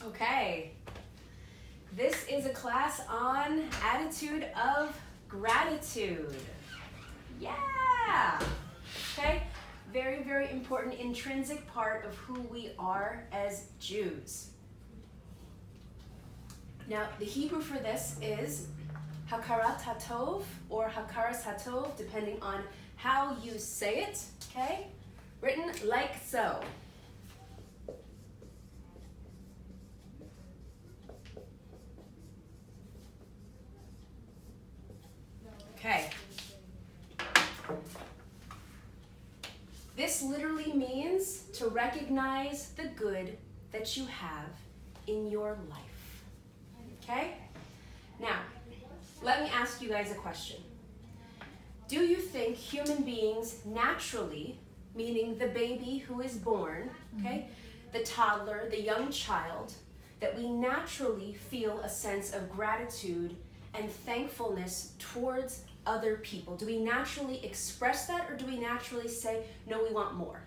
Okay. This is a class on attitude of gratitude. Yeah. Okay. Very, very important intrinsic part of who we are as Jews. Now, the Hebrew for this is hakarat hatov or hakaras hatov, depending on how you say it, okay? Written like so. Okay. This literally means to recognize the good that you have in your life. Okay? Now, let me ask you guys a question. Do you think human beings naturally, meaning the baby who is born, okay, the toddler, the young child, that we naturally feel a sense of gratitude and thankfulness towards other people? Do we naturally express that, or do we naturally say, no, we want more?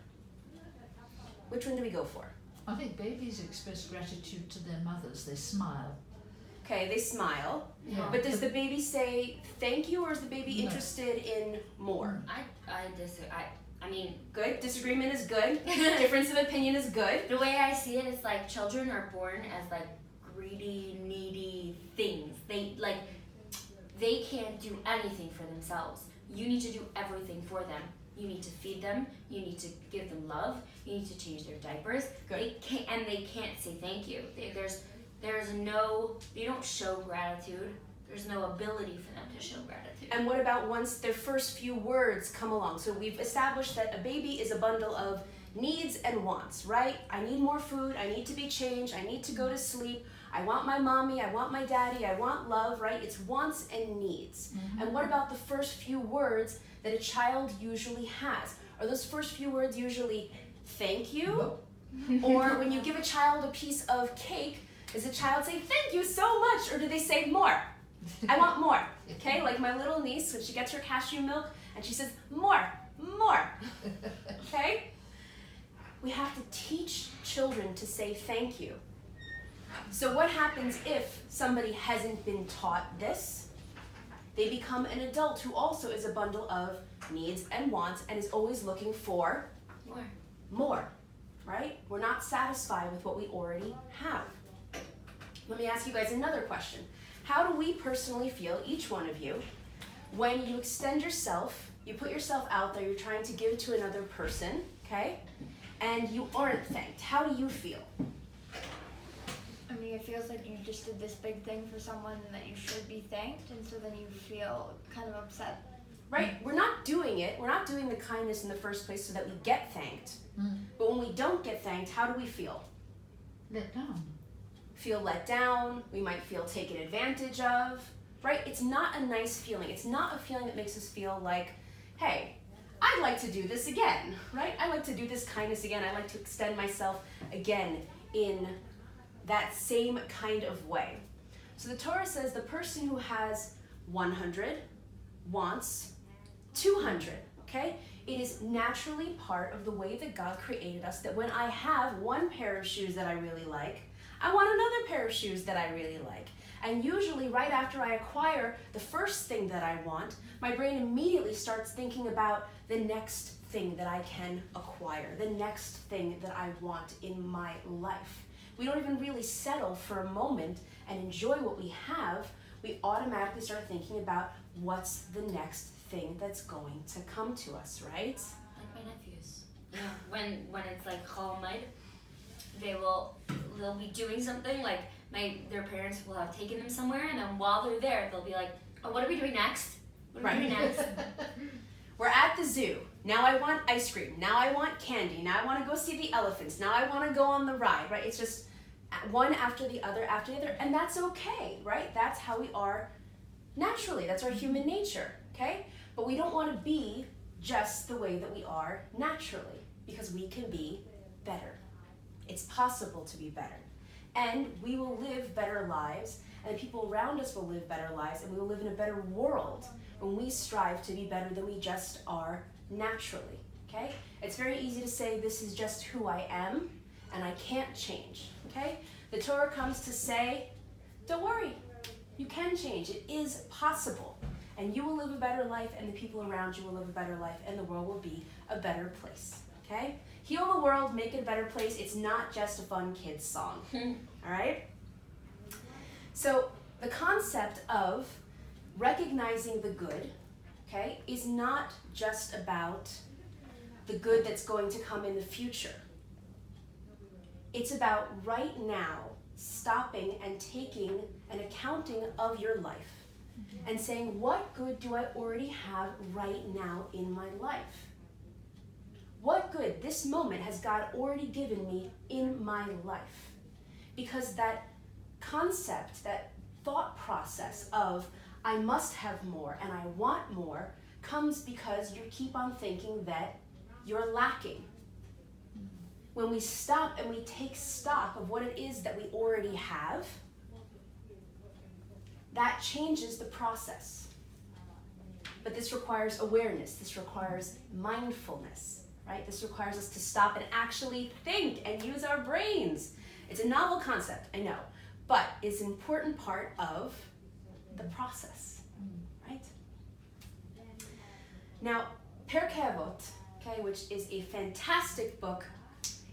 Which one do we go for? I think babies express gratitude to their mothers. They smile. Okay, they smile. Yeah. But does the baby say thank you, or is the baby interested in more? I disagree. I mean, good. Disagreement is good. Difference of opinion is good. The way I see it is like children are born as like greedy, needy things. They can't do anything for themselves. You need to do everything for them. You need to feed them. You need to give them love. You need to change their diapers. Good. They can't say thank you. There's no, you don't show gratitude. There's no ability for them to show gratitude. And what about once their first few words come along? So we've established that a baby is a bundle of needs and wants, right? I need more food. I need to be changed. I need to go to sleep. I want my mommy, I want my daddy, I want love, right? It's wants and needs. Mm-hmm. And what about the first few words that a child usually has? Are those first few words usually thank you? Or when you give a child a piece of cake, does a child say thank you so much, or do they say more? I want more, okay? Like my little niece, when she gets her cashew milk, and she says more, okay? We have to teach children to say thank you. So what happens if somebody hasn't been taught this? They become an adult who also is a bundle of needs and wants and is always looking for more, right? We're not satisfied with what we already have. Let me ask you guys another question. How do we personally feel, each one of you, when you extend yourself, you put yourself out there, you're trying to give to another person, okay? And you aren't thanked. How do you feel? I mean, it feels like you just did this big thing for someone and that you should be thanked, and so then you feel kind of upset. Right? We're not doing it. We're not doing the kindness in the first place so that we get thanked. But when we don't get thanked, how do we feel? Let down. Feel let down. We might feel taken advantage of. Right? It's not a nice feeling. It's not a feeling that makes us feel like, hey, I'd like to do this again. Right? I like to do this kindness again. I like to extend myself again in that same kind of way. So the Torah says the person who has 100 wants 200, okay? It is naturally part of the way that God created us that when I have one pair of shoes that I really like, I want another pair of shoes that I really like. And usually right after I acquire the first thing that I want, my brain immediately starts thinking about the next thing that I can acquire, the next thing that I want in my life. We don't even really settle for a moment and enjoy what we have. We automatically start thinking about what's the next thing that's going to come to us, right? Like my nephews. Yeah. When it's like Chol they'll be doing something, like their parents will have taken them somewhere, and then while they're there, they'll be like, oh, what are we doing next? What are we doing next? We're at the zoo. Now I want ice cream. Now I want candy. Now I want to go see the elephants. Now I want to go on the ride, right? It's just one after the other, and that's okay, right? That's how we are naturally. That's our human nature, okay? But we don't want to be just the way that we are naturally, because we can be better. It's possible to be better. And we will live better lives, and the people around us will live better lives, and we will live in a better world when we strive to be better than we just are naturally, okay? It's very easy to say this is just who I am, and I can't change, okay? The Torah comes to say, don't worry, you can change. It is possible. And you will live a better life, and the people around you will live a better life, and the world will be a better place. Okay? Heal the world, make it a better place. It's not just a fun kids song. All right? So the concept of recognizing the good, okay, is not just about the good that's going to come in the future. It's about right now stopping and taking an accounting of your life and saying, what good do I already have right now in my life? What good this moment has God already given me in my life? Because that concept, that thought process of I must have more and I want more comes because you keep on thinking that you're lacking. When we stop and we take stock of what it is that we already have, that changes the process. But this requires awareness. This requires mindfulness, right? This requires us to stop and actually think and use our brains. It's a novel concept, I know, but it's an important part of the process, right? Now, Pirkei Avot, okay, which is a fantastic book.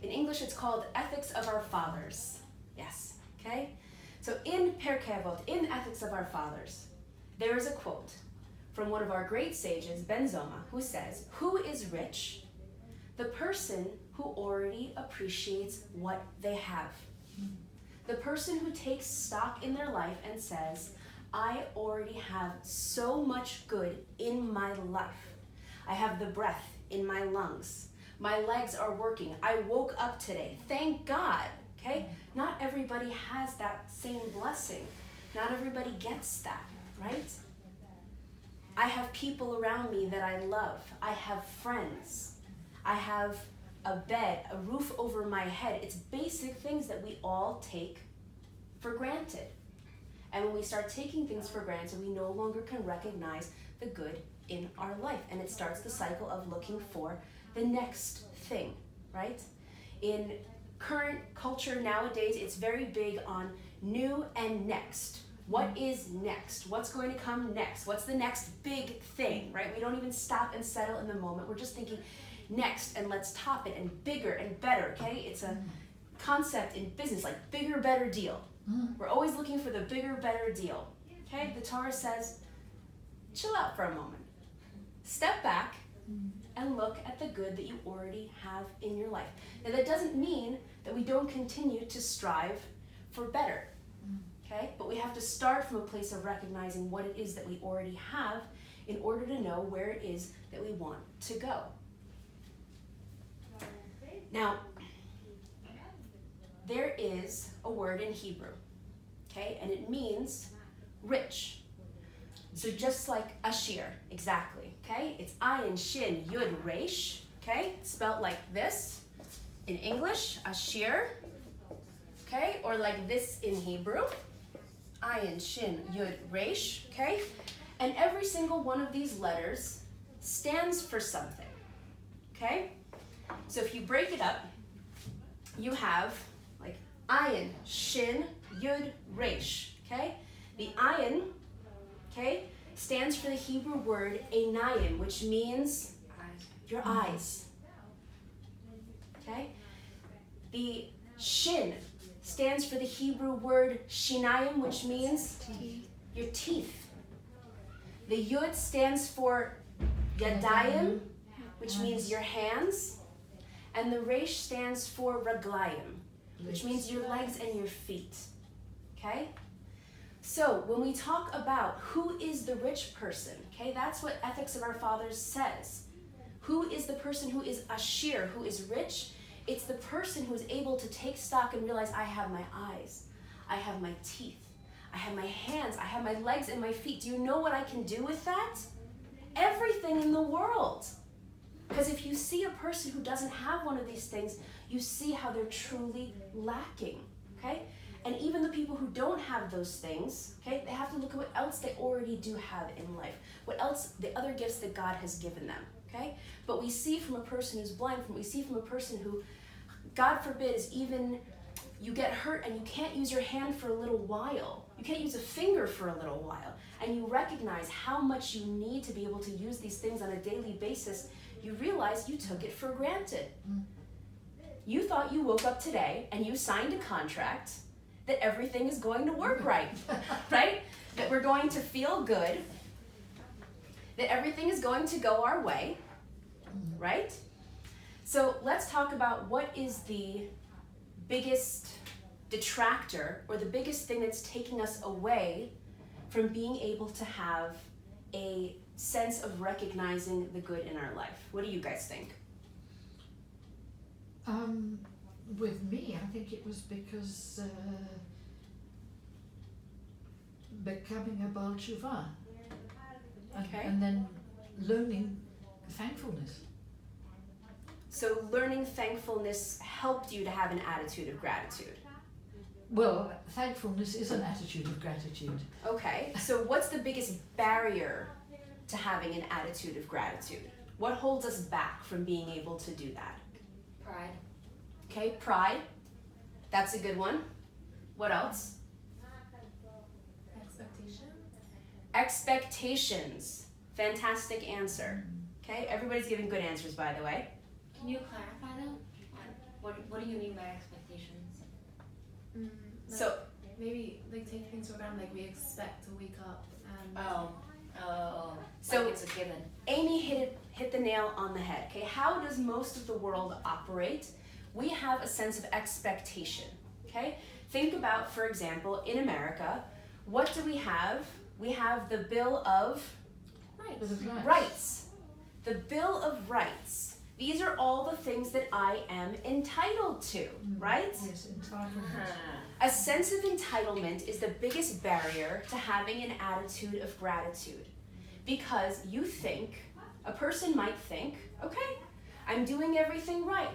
In English, it's called Ethics of Our Fathers. Yes, okay? So in Pirkei Avot, in Ethics of Our Fathers, there is a quote from one of our great sages, Ben Zoma, who says, "Who is rich? The person who already appreciates what they have. The person who takes stock in their life and says, I already have so much good in my life. I have the breath in my lungs. My legs are working. I woke up today. Thank God." Okay? Not everybody has that same blessing. Not everybody gets that, right? I have people around me that I love. I have friends. I have a bed, a roof over my head. It's basic things that we all take for granted. And when we start taking things for granted, we no longer can recognize the good in our life. And it starts the cycle of looking for the next thing, right? In current culture nowadays, it's very big on new and next. What is next? What's going to come next? What's the next big thing, right? We don't even stop and settle in the moment. We're just thinking next, and let's top it, and bigger and better, okay? It's a concept in business, like bigger, better deal. We're always looking for the bigger, better deal, okay? The Torah says, chill out for a moment. Step back and look at the good that you already have in your life. Now, that doesn't mean that we don't continue to strive for better, okay? But we have to start from a place of recognizing what it is that we already have in order to know where it is that we want to go. Now, there is a word in Hebrew, okay? And it means rich. So just like ashir, exactly, okay? It's ayin, shin, yud, resh, okay? It's spelled like this in English, ashir, okay? Or like this in Hebrew, ayin, shin, yud, resh, okay? And every single one of these letters stands for something, okay? So if you break it up, you have like ayin, shin, yud, resh, okay? The ayin, okay, stands for the Hebrew word einayim, which means your eyes, okay? The shin stands for the Hebrew word shinayim, which means your teeth. The yud stands for yadayim, which means your hands. And the resh stands for raglayim, which means your legs and your feet, okay? So when we talk about who is the rich person, okay, that's what Ethics of Our Fathers says. Who is the person who is ashir, who is rich? It's the person who is able to take stock and realize, I have my eyes, I have my teeth, I have my hands, I have my legs and my feet. Do you know what I can do with that? Everything in the world. Because if you see a person who doesn't have one of these things, you see how they're truly lacking, okay? And even the people who don't have those things, okay, they have to look at what else they already do have in life. What else, the other gifts that God has given them, okay? But we see from a person who's blind, we see from a person who, God forbid, is even you get hurt and you can't use your hand for a little while. You can't use a finger for a little while. And you recognize how much you need to be able to use these things on a daily basis. You realize you took it for granted. You thought you woke up today and you signed a contract that everything is going to work right, right? That we're going to feel good, that everything is going to go our way, right? So let's talk about what is the biggest detractor or the biggest thing that's taking us away from being able to have a sense of recognizing the good in our life. What do you guys think? With me, I think it was because becoming a Baal Tshuva, Okay. and then learning thankfulness. So learning thankfulness helped you to have an attitude of gratitude. Well, thankfulness is an attitude of gratitude. Okay, so what's the biggest barrier to having an attitude of gratitude? What holds us back from being able to do that? Pride. Okay, pride. That's a good one. What else? Expectation. Expectations. Fantastic answer. Okay, everybody's giving good answers, by the way. Can you clarify that? What do you mean by expectations? Like So, maybe like take things for granted. Like we expect to wake up and. So- like it's a given. Amy hit the nail on the head. Okay, how does most of the world operate? We have a sense of expectation. Okay, think about, for example, in America, what do we have? We have the Bill of Right. Rights. The Bill of Rights. These are all the things that I am entitled to, right? Yes, entitlement. A sense of entitlement is the biggest barrier to having an attitude of gratitude. Because you think, a person might think, okay, I'm doing everything right.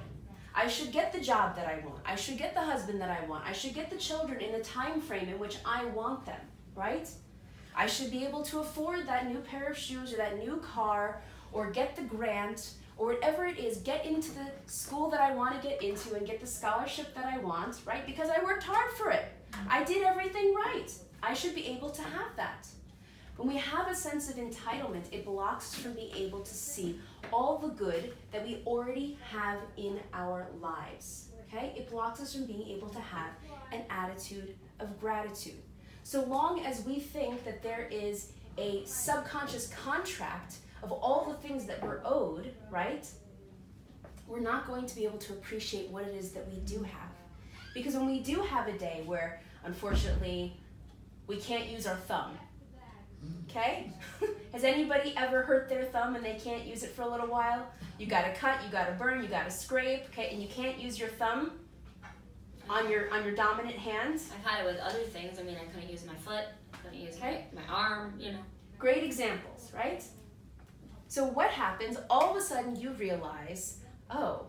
I should get the job that I want. I should get the husband that I want. I should get the children in the time frame in which I want them, right? I should be able to afford that new pair of shoes or that new car or get the grant or whatever it is, get into the school that I want to get into and get the scholarship that I want, right? Because I worked hard for it. I did everything right. I should be able to have that. When we have a sense of entitlement, it blocks us from being able to see all the good that we already have in our lives, okay? It blocks us from being able to have an attitude of gratitude. So long as we think that there is a subconscious contract of all the things that we're owed, right? We're not going to be able to appreciate what it is that we do have. Because when we do have a day where, unfortunately, we can't use our thumb, okay? Has anybody ever hurt their thumb and they can't use it for a little while? You gotta cut, you gotta burn, you gotta scrape, okay? And you can't use your thumb on your dominant hand. I've had it with other things. I mean, I couldn't use my foot, I couldn't use Okay. my arm, you know. Great examples, right? So what happens? All of a sudden you realize, oh,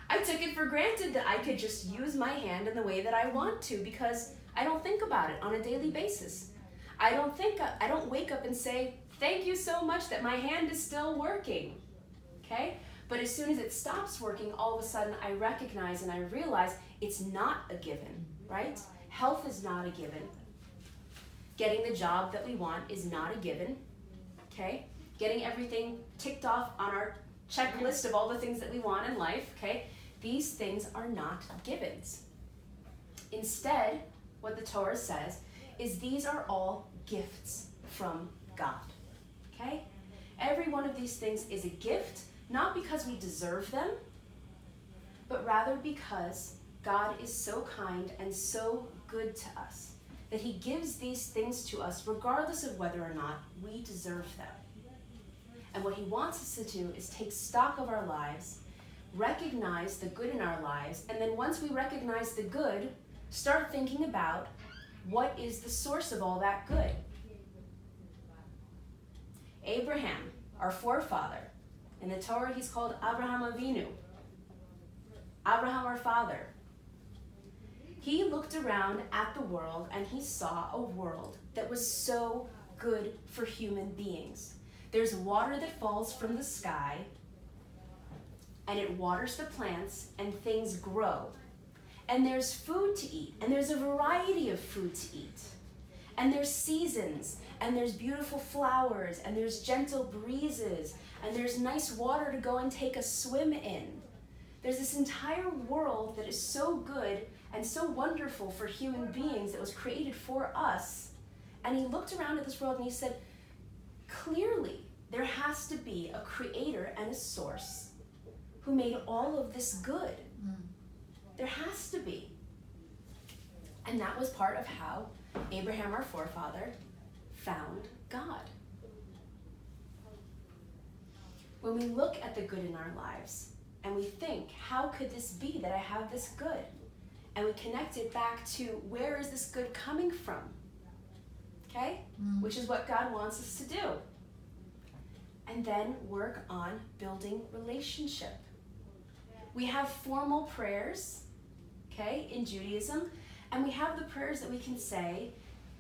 I took it for granted that I could just use my hand in the way that I want to because I don't think about it on a daily basis. I don't wake up and say, thank you so much that my hand is still working, okay? But as soon as it stops working, all of a sudden I recognize and I realize it's not a given, right? Health is not a given. Getting the job that we want is not a given, okay? Getting everything ticked off on our checklist of all the things that we want in life, okay? These things are not givens. Instead, what the Torah says is these are all gifts from God, okay? Every one of these things is a gift, not because we deserve them, but rather because God is so kind and so good to us that he gives these things to us regardless of whether or not we deserve them. And what he wants us to do is take stock of our lives, recognize the good in our lives, and then once we recognize the good, start thinking about what is the source of all that good. Abraham, our forefather, in the Torah he's called Abraham Avinu. Abraham, our father. He looked around at the world and he saw a world that was so good for human beings. There's water that falls from the sky and it waters the plants and things grow. and there's food to eat, and there's a variety of food to eat, and there's seasons, and there's beautiful flowers, and there's gentle breezes, and there's nice water to go and take a swim in. There's this entire world that is so good and so wonderful for human beings that was created for us. And he looked around at this world and he said, clearly there has to be a creator and a source who made all of this good. There has to be. And that was part of how Abraham, our forefather, found God. When we look at the good in our lives and we think, how could this be that I have this good? And we connect it back to, where is this good coming from? Okay? Which is what God wants us to do. And then work on building relationship. We have formal prayers, okay, in Judaism, and we have the prayers that we can say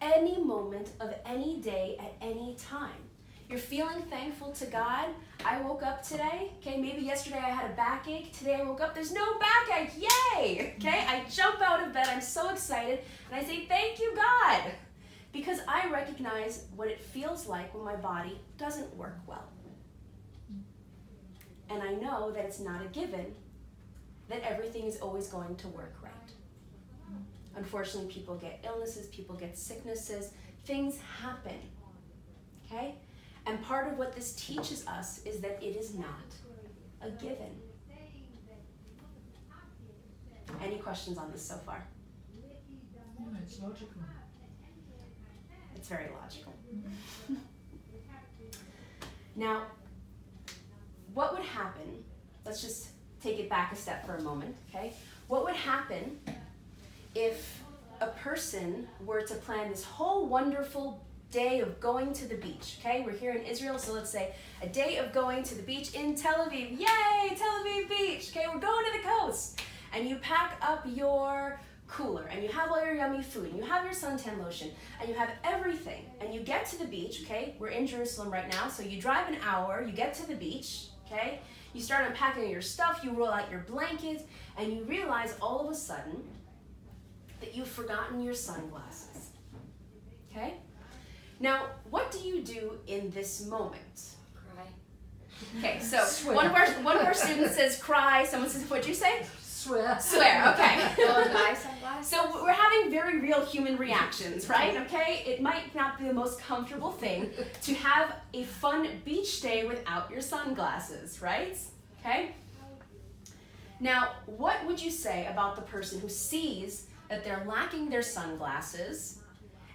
any moment of any day at any time. You're feeling thankful to God. I woke up today, okay, maybe yesterday I had a backache. Today I woke up, there's no backache, yay! Okay, I jump out of bed, I'm so excited, and I say, thank you, God, because I recognize what it feels like when my body doesn't work well. And I know that it's not a given that everything is always going to work right. Unfortunately, people get illnesses, people get sicknesses, things happen, okay? And part of what this teaches us is that it is not a given. Any questions on this so far? No, it's logical. It's very logical. Now, what would happen, let's just take it back a step for a moment, okay? What would happen if a person were to plan this whole wonderful day of going to the beach, okay? We're here in Israel, so let's say a day of going to the beach in Tel Aviv. Yay, Tel Aviv beach, okay? We're going to the coast. And you pack up your cooler, and you have all your yummy food, and you have your suntan lotion, and you have everything, and you get to the beach, okay? We're in Jerusalem right now, so you drive an hour, you get to the beach, okay? You start unpacking your stuff, you roll out your blankets, and you realize all of a sudden that you've forgotten your sunglasses, okay? Now, what do you do in this moment? Cry. Okay, so Swear. one of our students says cry, someone says, what'd you say? Swear. Swear, okay. Go and buy sunglasses. So we're having very real human reactions, right? Okay, it might not be the most comfortable thing to have a fun beach day without your sunglasses, right? Okay? Now, what would you say about the person who sees that they're lacking their sunglasses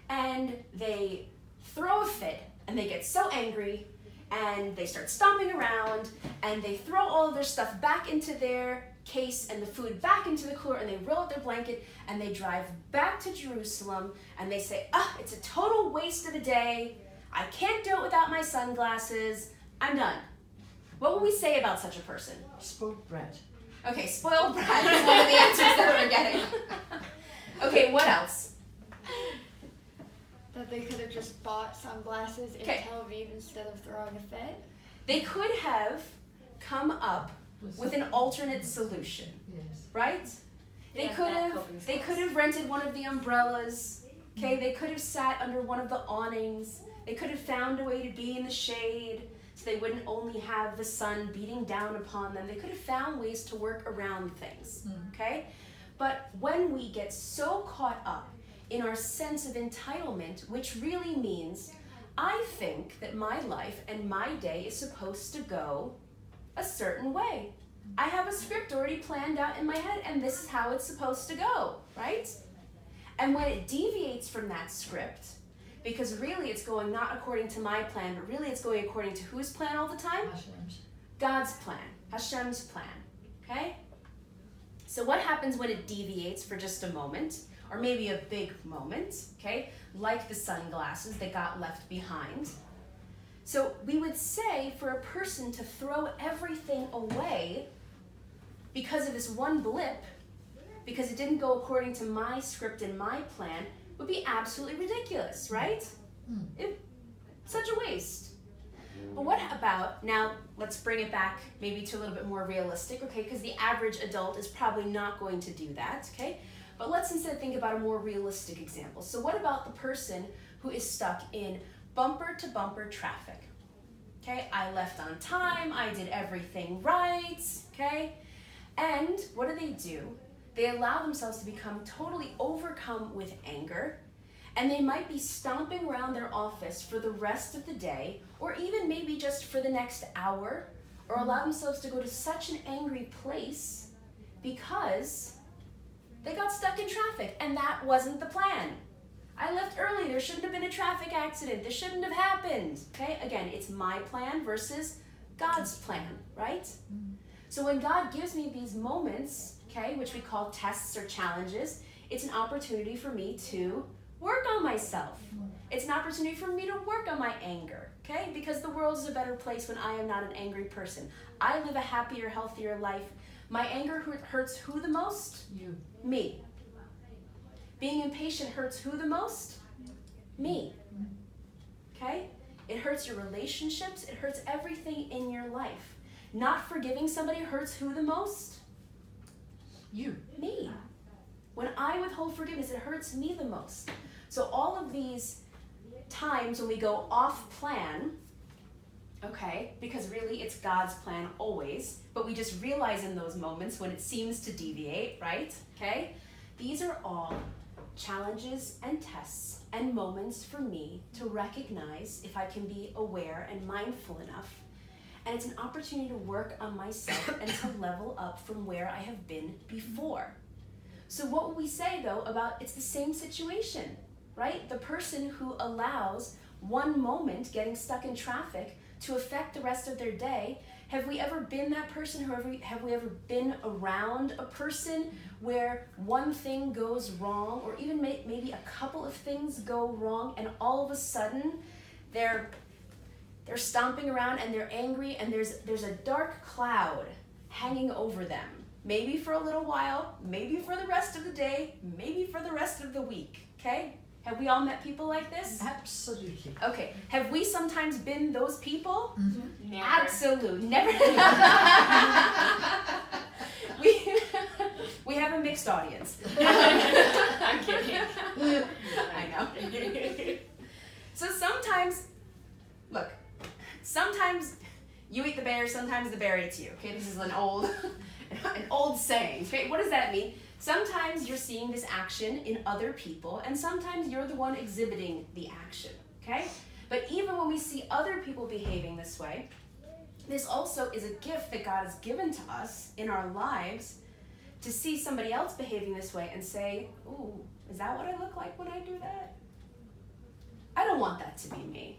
and they throw a fit and they get so angry and they start stomping around and they throw all of their stuff back into their case and the food back into the cooler and they roll up their blanket and they drive back to Jerusalem and they say, it's a total waste of a day. I can't do it without my sunglasses. I'm done. What would we say about such a person? Spoiled brat. Okay, spoiled brat is one of the answers that we're getting. Okay, what else? That they could have just bought sunglasses in Okay. Tel Aviv instead of throwing a fit. They could have come up with an alternate solution, Yes. right? They Yeah, could bad have coping they skills. could have rented one of the umbrellas. Okay, they could have sat under one of the awnings. They could have found a way to be in the shade so they wouldn't only have the sun beating down upon them. They could have found ways to work around things. Okay? But when we get so caught up in our sense of entitlement, which really means I think that my life and my day is supposed to go a certain way. I have a script already planned out in my head and this is how it's supposed to go, right? And when it deviates from that script, because really it's going not according to my plan, but really it's going according to whose plan all the time? Hashem's. God's plan, Hashem's plan, okay? So what happens when it deviates for just a moment, or maybe a big moment, okay? Like the sunglasses that got left behind. So we would say for a person to throw everything away because of this one blip, because it didn't go according to my script and my plan, would be absolutely ridiculous, right? It's such a waste. But what about, now let's bring it back maybe to a little bit more realistic, okay? Because the average adult is probably not going to do that, okay? But let's instead think about a more realistic example. So what about the person who is stuck in bumper to bumper traffic? Okay, I left on time, I did everything right, okay? And what do? They allow themselves to become totally overcome with anger, and they might be stomping around their office for the rest of the day, or even maybe just for the next hour, or allow themselves to go to such an angry place because they got stuck in traffic, and that wasn't the plan. I left early, there shouldn't have been a traffic accident, this shouldn't have happened, okay? Again, it's my plan versus God's plan, right? So when God gives me these moments, okay, which we call tests or challenges, it's an opportunity for me to work on myself. It's an opportunity for me to work on my anger, okay? Because the world is a better place when I am not an angry person. I live a happier, healthier life. My anger hurts who the most? You. Me. Being impatient hurts who the most? Me. Okay? It hurts your relationships. It hurts everything in your life. Not forgiving somebody hurts who the most? You. Me. When I withhold forgiveness, it hurts me the most. So all of these times when we go off plan, okay, because really it's God's plan always, but we just realize in those moments when it seems to deviate, right? Okay? These are all challenges and tests and moments for me to recognize if I can be aware and mindful enough. And it's an opportunity to work on myself and to level up from where I have been before. So what will we say though about it's the same situation, right? The person who allows one moment getting stuck in traffic to affect the rest of their day. Have we ever been that person? Have we ever been around a person where one thing goes wrong, or even maybe a couple of things go wrong, and all of a sudden they're stomping around and they're angry, and there's a dark cloud hanging over them? Maybe for a little while, maybe for the rest of the day, maybe for the rest of the week, okay? Have we all met people like this? Absolutely. Okay. Have we sometimes been those people? Mm-hmm. Never. Absolutely. Never. we have a mixed audience. I'm kidding. I know. So sometimes, look, sometimes you eat the bear, sometimes the bear eats you. Okay, this is an old saying. Okay, what does that mean? Sometimes you're seeing this action in other people, and sometimes you're the one exhibiting the action, okay? But even when we see other people behaving this way, this also is a gift that God has given to us in our lives to see somebody else behaving this way and say, ooh, is that what I look like when I do that? I don't want that to be me.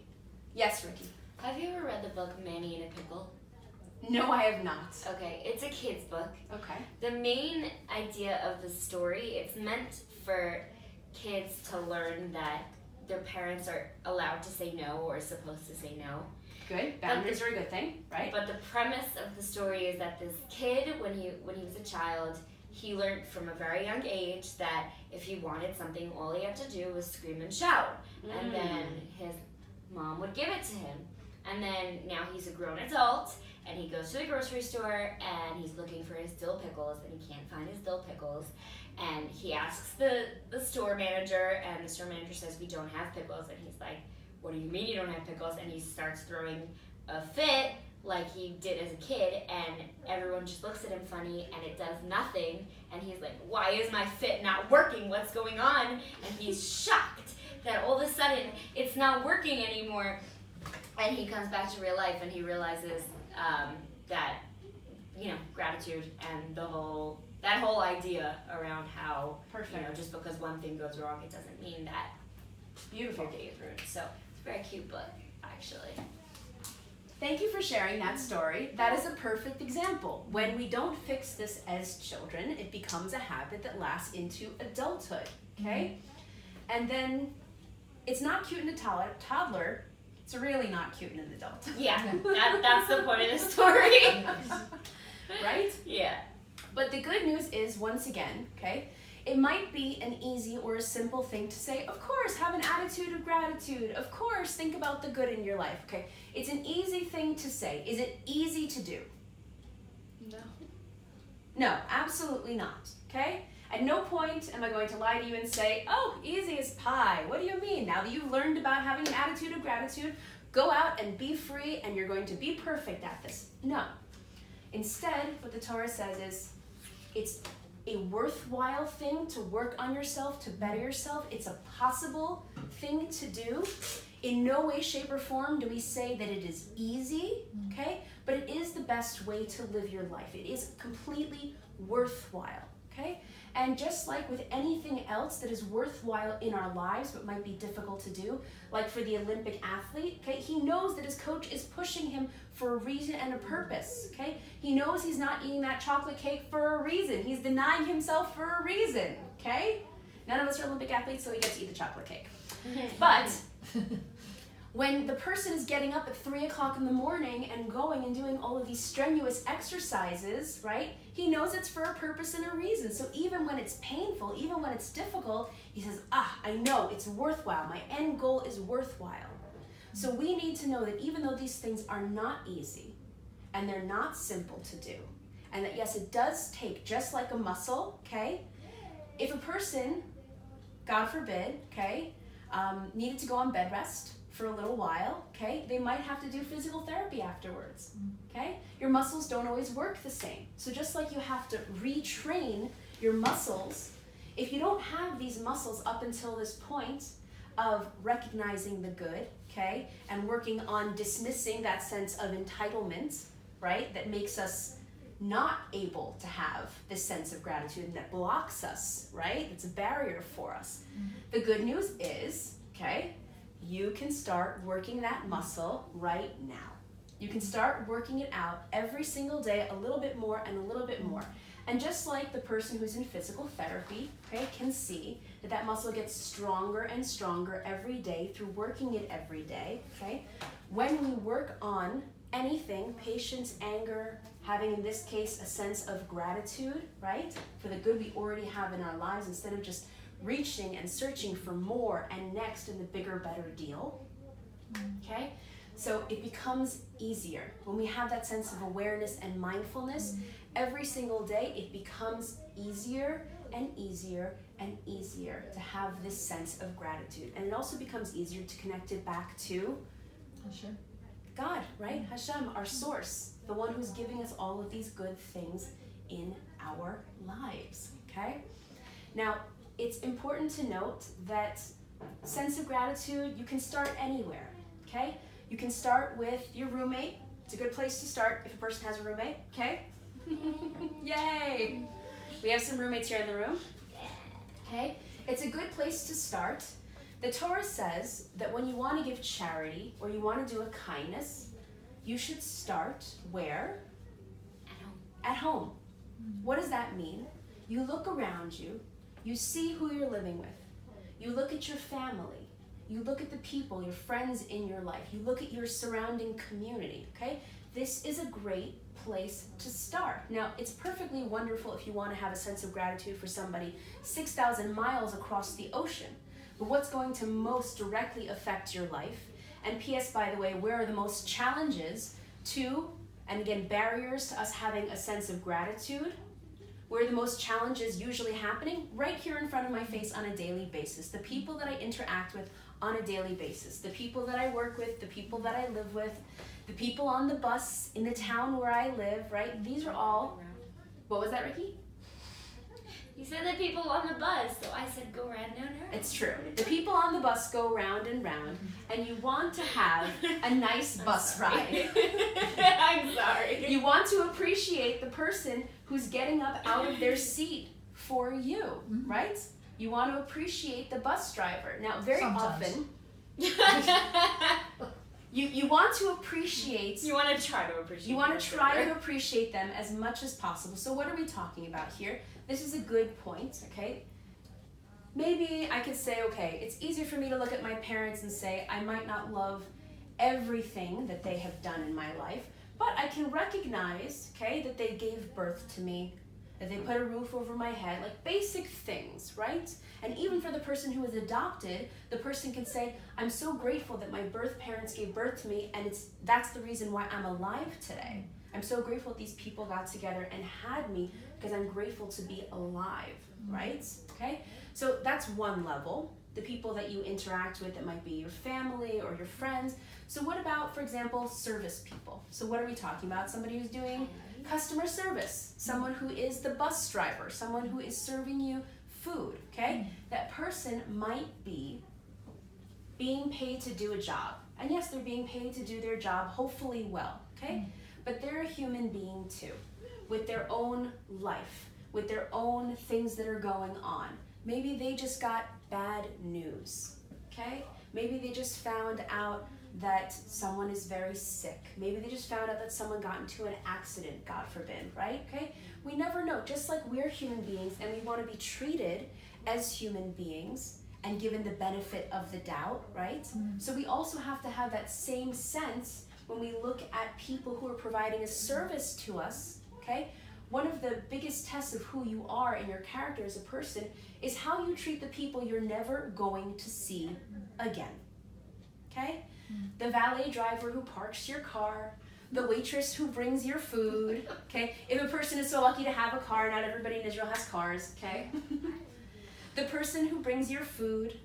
Yes, Ricky? Have you ever read the book Manny in a Pickle? No, I have not. Okay, it's a kid's book. Okay. The main idea of the story, it's meant for kids to learn that their parents are allowed to say no or supposed to say no. Good. Boundaries are a good thing, right? But the premise of the story is that this kid, when he was a child, he learned from a very young age that if he wanted something, all he had to do was scream and shout. And then his mom would give it to him. And then now he's a grown adult, and he goes to the grocery store, and he's looking for his dill pickles, and he can't find his dill pickles. And he asks the store manager, and the store manager says, we don't have pickles. And he's like, what do you mean you don't have pickles? And he starts throwing a fit like he did as a kid, and everyone just looks at him funny, and it does nothing. And he's like, why is my fit not working? What's going on? And he's shocked that all of a sudden it's not working anymore. And he comes back to real life, and he realizes that, gratitude and that whole idea around how, just because one thing goes wrong, it doesn't mean that Beautiful. your day is ruined. So it's a very cute book, actually. Thank you for sharing that story. That is a perfect example. When we don't fix this as children, it becomes a habit that lasts into adulthood, okay? And then it's not cute in a toddler. It's really not cute in an adult. Yeah, that's the point of the story. Right? Yeah. But the good news is, once again, okay, It might be an easy or a simple thing to say, of course, have an attitude of gratitude. Of course, think about the good in your life, okay? It's an easy thing to say. Is it easy to do? No. No, absolutely not, okay? At no point am I going to lie to you and say, oh, easy as pie. What do you mean? Now that you've learned about having an attitude of gratitude, go out and be free and you're going to be perfect at this. No. Instead, what the Torah says is, it's a worthwhile thing to work on yourself, to better yourself. It's a possible thing to do. In no way, shape, or form do we say that it is easy, okay? But it is the best way to live your life. It is completely worthwhile, okay? And just like with anything else that is worthwhile in our lives but might be difficult to do, like for the Olympic athlete, okay, he knows that his coach is pushing him for a reason and a purpose, okay? He knows he's not eating that chocolate cake for a reason. He's denying himself for a reason, okay? None of us are Olympic athletes, so we get to eat the chocolate cake. But when the person is getting up at 3 o'clock in the morning and going and doing all of these strenuous exercises, right? He knows it's for a purpose and a reason. So even when it's painful, even when it's difficult, he says, I know it's worthwhile. My end goal is worthwhile. So we need to know that even though these things are not easy and they're not simple to do, and that yes, it does take, just like a muscle, okay? If a person, God forbid, okay, needed to go on bed rest for a little while, okay, they might have to do physical therapy afterwards, okay? Your muscles don't always work the same. So just like you have to retrain your muscles, if you don't have these muscles up until this point of recognizing the good, okay, and working on dismissing that sense of entitlement, right, that makes us not able to have this sense of gratitude and that blocks us, right, it's a barrier for us. The good news is, okay, you can start working that muscle right now. You can start working it out every single day, a little bit more and a little bit more. And just like the person who's in physical therapy, okay, can see that that muscle gets stronger and stronger every day through working it every day, okay? When we work on anything, patience, anger, having in this case a sense of gratitude, right, for the good we already have in our lives instead of just reaching and searching for more and next and the bigger, better deal, okay? So it becomes easier. When we have that sense of awareness and mindfulness, every single day it becomes easier and easier and easier to have this sense of gratitude. And it also becomes easier to connect it back to God, right? Hashem, our source, the one who's giving us all of these good things in our lives, okay? Now, it's important to note that sense of gratitude, you can start anywhere, okay? You can start with your roommate. It's a good place to start if a person has a roommate, okay? Yay! We have some roommates here in the room, okay? It's a good place to start. The Torah says that when you want to give charity or you want to do a kindness, you should start where? At home. At home. What does that mean? You look around you, you see who you're living with, you look at your family, you look at the people, your friends in your life, you look at your surrounding community, okay? This is a great place to start. Now, it's perfectly wonderful if you want to have a sense of gratitude for somebody 6,000 miles across the ocean. But what's going to most directly affect your life? And P.S., by the way, where are the most challenges to, and again, barriers to us having a sense of gratitude? Where are the most challenges usually happening? Right here in front of my face on a daily basis. The people that I interact with on a daily basis. The people that I work with, the people that I live with, the people on the bus in the town where I live, right? These are all, what was that, Ricky? You said the people on the bus, so I said go round and round. It's true. The people on the bus go round and round, and you want to have a nice bus ride. I'm sorry. You want to appreciate the person who's getting up out of their seat for you, right? You want to appreciate the bus driver. Now, very often, you want to appreciate. You want to try to appreciate. You want to try to appreciate them as much as possible. So what are we talking about here? This is a good point, okay? Maybe I could say, okay, it's easier for me to look at my parents and say, I might not love everything that they have done in my life, but I can recognize, okay, that they gave birth to me, that they put a roof over my head, like basic things, right? And even for the person who is adopted, the person can say, I'm so grateful that my birth parents gave birth to me, and that's the reason why I'm alive today. I'm so grateful that these people got together and had me because I'm grateful to be alive, right? Okay, so that's one level, the people that you interact with that might be your family or your friends. So what about, for example, service people? So what are we talking about? Somebody who's doing customer service, someone who is the bus driver, someone who is serving you food, okay? That person might be being paid to do a job. And yes, they're being paid to do their job, hopefully well, okay? But they're a human being too, with their own life, with their own things that are going on. Maybe they just got bad news, okay? Maybe they just found out that someone is very sick. Maybe they just found out that someone got into an accident, God forbid, right? Okay? We never know. Just like we're human beings and we want to be treated as human beings and given the benefit of the doubt, right? So we also have to have that same sense when we look at people who are providing a service to us, okay? One of the biggest tests of who you are and your character as a person is how you treat the people you're never going to see again, okay? The valet driver who parks your car, the waitress who brings your food, okay? If a person is so lucky to have a car, not everybody in Israel has cars, okay? The person who brings your food,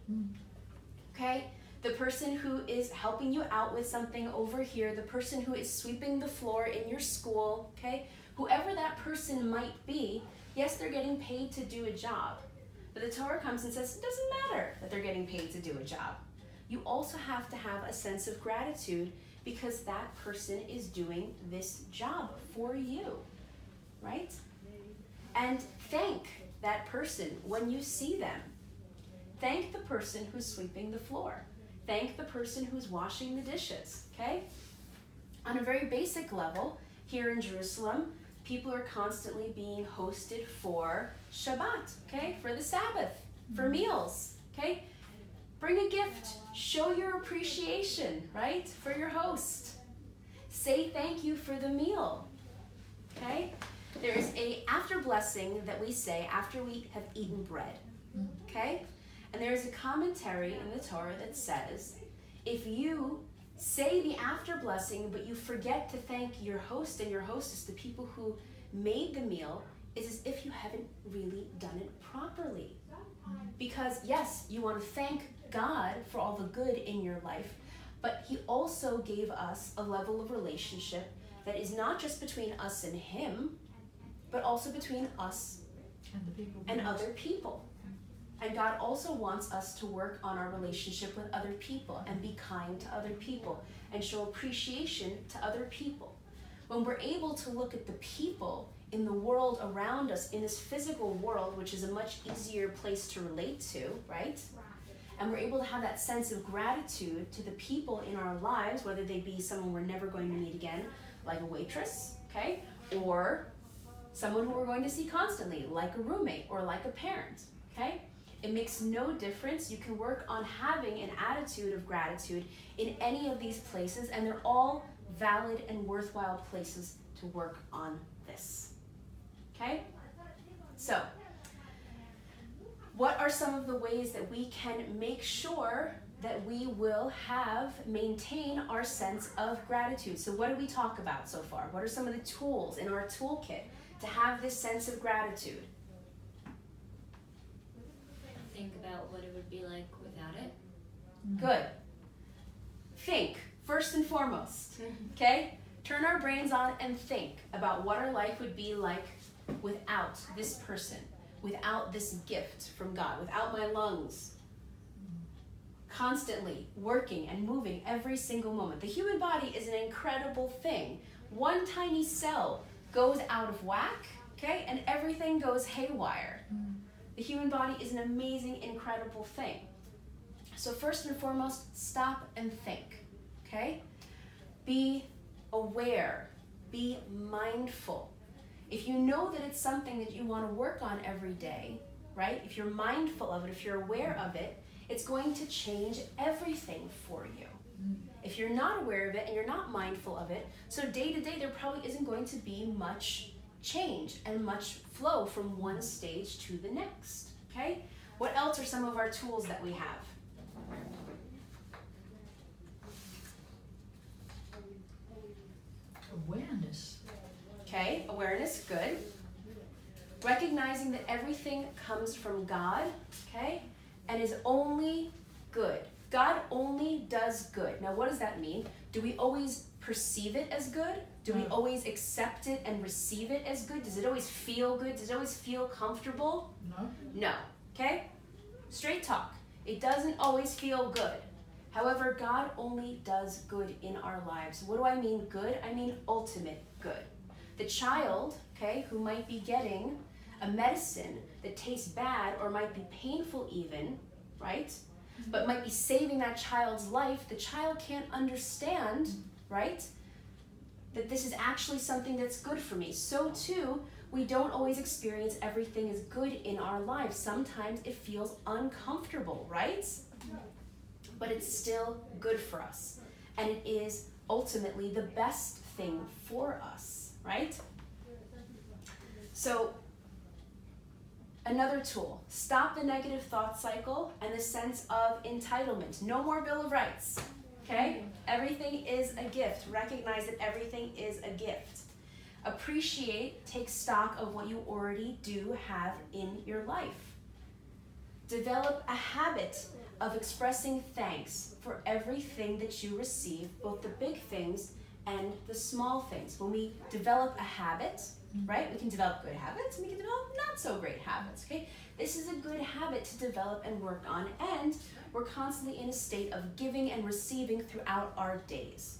okay? The person who is helping you out with something over here, the person who is sweeping the floor in your school, okay? Whoever that person might be, yes, they're getting paid to do a job. But the Torah comes and says, it doesn't matter that they're getting paid to do a job. You also have to have a sense of gratitude because that person is doing this job for you, right? And thank that person when you see them. Thank the person who's sweeping the floor. Thank the person who's washing the dishes, okay? On a very basic level, here in Jerusalem, people are constantly being hosted for Shabbat, okay? For the Sabbath, for meals, okay? Bring a gift. Show your appreciation, right? For your host. Say thank you for the meal, okay? There is a after blessing that we say after we have eaten bread, okay? And there is a commentary in the Torah that says, if you say the after blessing, but you forget to thank your host and your hostess, the people who made the meal, it's as if you haven't really done it properly. Because yes, you want to thank God for all the good in your life, but he also gave us a level of relationship that is not just between us and him, but also between us and other people. And God also wants us to work on our relationship with other people and be kind to other people and show appreciation to other people. When we're able to look at the people in the world around us, in this physical world, which is a much easier place to relate to, right? And we're able to have that sense of gratitude to the people in our lives, whether they be someone we're never going to meet again, like a waitress, okay? Or someone who we're going to see constantly, like a roommate or like a parent, okay? It makes no difference. You can work on having an attitude of gratitude in any of these places, and they're all valid and worthwhile places to work on this. Okay? So, what are some of the ways that we can make sure that we will maintain our sense of gratitude? So what did we talk about so far? What are some of the tools in our toolkit to have this sense of gratitude? Think about what it would be like without it. Good. Think, first and foremost, okay? Turn our brains on and think about what our life would be like without this person, without this gift from God, without my lungs. Constantly working and moving every single moment. The human body is an incredible thing. One tiny cell goes out of whack, okay, and everything goes haywire. The human body is an amazing, incredible thing. So first and foremost, stop and think, okay? Be aware, be mindful. If you know that it's something that you want to work on every day, right? If you're mindful of it, if you're aware of it, it's going to change everything for you. If you're not aware of it and you're not mindful of it, so day to day there probably isn't going to be much change and much flow from one stage to the next, okay? What else are some of our tools that we have? Awareness. Okay, awareness, good. Recognizing that everything comes from God, okay, and is only good. God only does good. Now, what does that mean? Do we always perceive it as good? Do we always accept it and receive it as good? Does it always feel good? Does it always feel comfortable? No. No, okay? Straight talk. It doesn't always feel good. However, God only does good in our lives. What do I mean good? I mean ultimate good. The child, okay, who might be getting a medicine that tastes bad or might be painful even, right? But might be saving that child's life, the child can't understand, right? That this is actually something that's good for me. So too, we don't always experience everything as good in our lives. Sometimes it feels uncomfortable, right? But it's still good for us. And it is ultimately the best thing for us, right? So, another tool, stop the negative thought cycle and the sense of entitlement. No more Bill of Rights, okay? Everything is a gift. Recognize that everything is a gift. Appreciate, take stock of what you already do have in your life. Develop a habit of expressing thanks for everything that you receive, both the big things and the small things. When we develop a habit, right, we can develop good habits and we can develop not so great habits, okay? This is a good habit to develop and work on, and we're constantly in a state of giving and receiving throughout our days.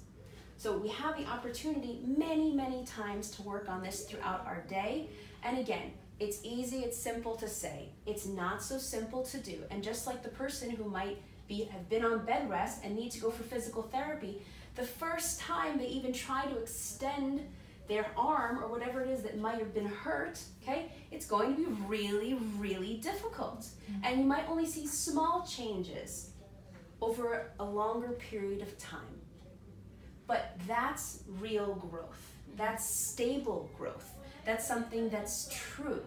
So we have the opportunity many, many times to work on this throughout our day. And again, it's easy, it's simple to say. It's not so simple to do. And just like the person who might have been on bed rest and need to go for physical therapy, the first time they even try to extend their arm or whatever it is that might have been hurt, okay, it's going to be really, really difficult. And you might only see small changes over a longer period of time. But that's real growth. That's stable growth. That's something that's true,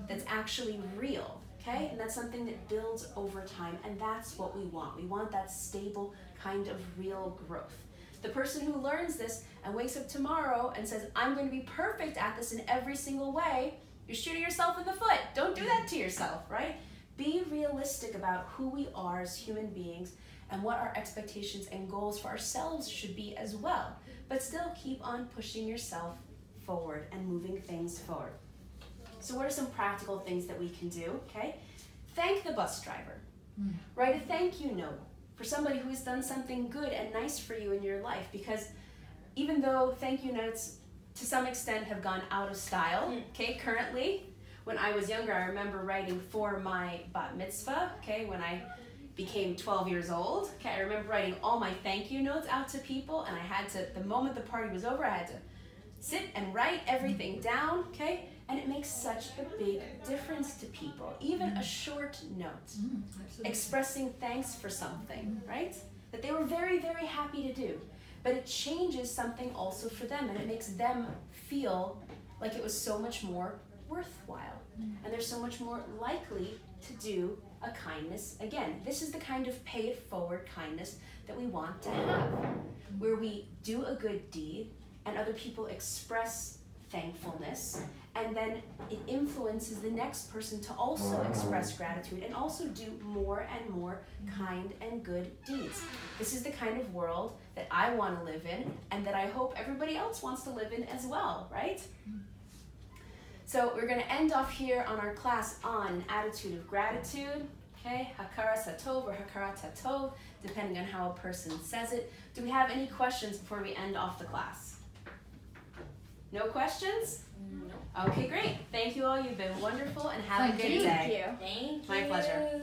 that's actually real, okay? And that's something that builds over time, and that's what we want. We want that stable kind of real growth. The person who learns this and wakes up tomorrow and says, I'm going to be perfect at this in every single way, you're shooting yourself in the foot. Don't do that to yourself, right? Be realistic about who we are as human beings and what our expectations and goals for ourselves should be as well. But still keep on pushing yourself forward and moving things forward. So what are some practical things that we can do, okay? Thank the bus driver. Write a thank you note for somebody who has done something good and nice for you in your life, because even though thank you notes to some extent have gone out of style, okay, currently, when I was younger, I remember writing for my bat mitzvah, okay, when I became 12 years old, okay, I remember writing all my thank you notes out to people, and I had to, the moment the party was over, I had to sit and write everything down, okay? And it makes such a big difference to people. Even a short note, expressing thanks for something, right? That they were very, very happy to do. But it changes something also for them, and it makes them feel like it was so much more worthwhile. And they're so much more likely to do a kindness again. This is the kind of pay it forward kindness that we want to have, where we do a good deed and other people express thankfulness, and then it influences the next person to also express gratitude and also do more and more kind and good deeds. This is the kind of world that I want to live in, and that I hope everybody else wants to live in as well, right? So we're going to end off here on our class on attitude of gratitude, okay? Hakara satov or hakarat hatov, depending on how a person says it. Do we have any questions before we end off the class? No questions? No. Okay, great. Thank you all. You've been wonderful, and have a good day. Thank you. Thank you. My pleasure.